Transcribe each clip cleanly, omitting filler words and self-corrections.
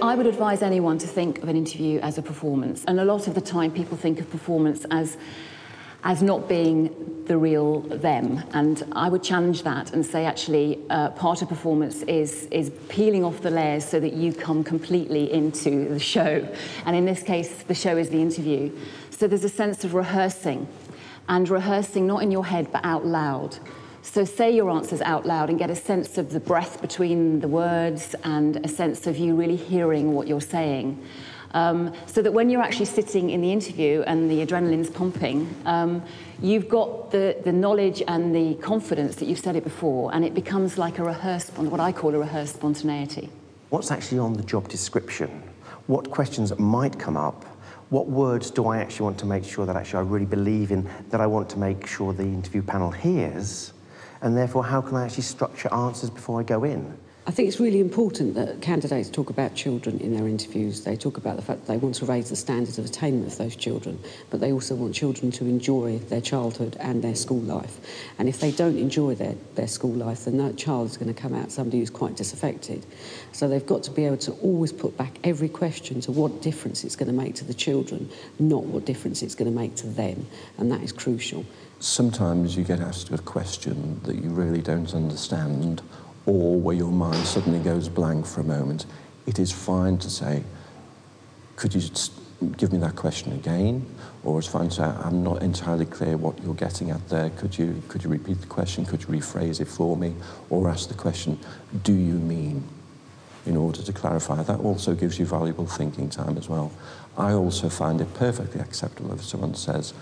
I would advise anyone to think of an interview as a performance. And a lot of the time people think of performance as not being the real them. And I would challenge that and say, actually, part of performance is peeling off the layers so that you come completely into the show. And in this case, the show is the interview. So there's a sense of rehearsing, and rehearsing not in your head, but out loud. So say your answers out loud and get a sense of the breath between the words and a sense of you really hearing what you're saying. So that when you're actually sitting in the interview and the adrenaline's pumping, you've got the knowledge and the confidence that you've said it before, and it becomes like a rehearsed, what I call a rehearsed spontaneity. What's actually on the job description? What questions might come up? What words do I actually want to make sure that actually I really believe in, that I want to make sure the interview panel hears? And therefore, how can I actually structure answers before I go in? I think it's really important that candidates talk about children in their interviews. They talk about the fact that they want to raise the standards of attainment of those children, but they also want children to enjoy their childhood and their school life. And if they don't enjoy their school life, then that child is going to come out somebody who's quite disaffected. So they've got to be able to always put back every question to what difference it's going to make to the children, not what difference it's going to make to them. And that is crucial. Sometimes you get asked a question that you really don't understand, or where your mind suddenly goes blank for a moment. It is fine to say, could you just give me that question again? Or it's fine to say, I'm not entirely clear what you're getting at there. Could you repeat the question? Could you rephrase it for me? Or ask the question, do you mean? In order to clarify. That also gives you valuable thinking time as well. I also find it perfectly acceptable if someone says,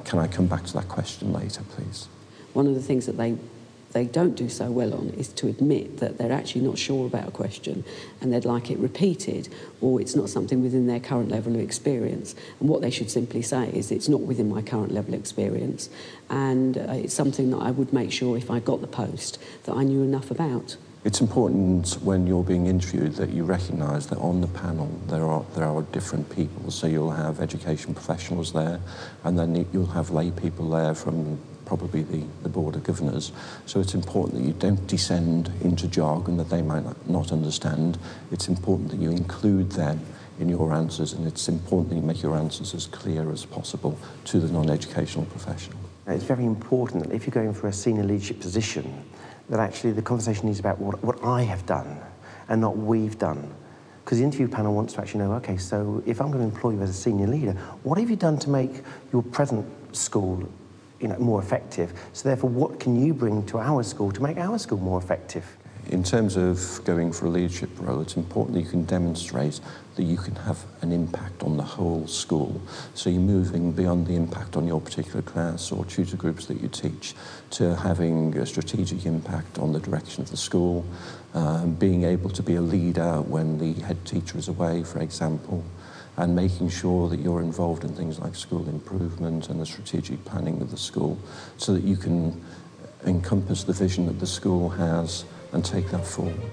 can I come back to that question later, please? One of the things that they don't do so well on is to admit that they're actually not sure about a question and they'd like it repeated, or it's not something within their current level of experience. And what they should simply say is, it's not within my current level of experience, and it's something that I would make sure, if I got the post, that I knew enough about. It's important when you're being interviewed that you recognise that on the panel there are different people. So you'll have education professionals there, and then you'll have lay people there from probably the Board of Governors. So it's important that you don't descend into jargon that they might not understand. It's important that you include them in your answers, and it's important that you make your answers as clear as possible to the non-educational professional. It's very important that if you're going for a senior leadership position, that actually the conversation is about what I have done and not we've done. Because the interview panel wants to actually know, okay, so if I'm going to employ you as a senior leader, what have you done to make your present school, more effective? So therefore, what can you bring to our school to make our school more effective? In terms of going for a leadership role, it's important that you can demonstrate that you can have an impact on the whole school. So you're moving beyond the impact on your particular class or tutor groups that you teach to having a strategic impact on the direction of the school, being able to be a leader when the head teacher is away, for example, and making sure that you're involved in things like school improvement and the strategic planning of the school so that you can encompass the vision that the school has and take that forward.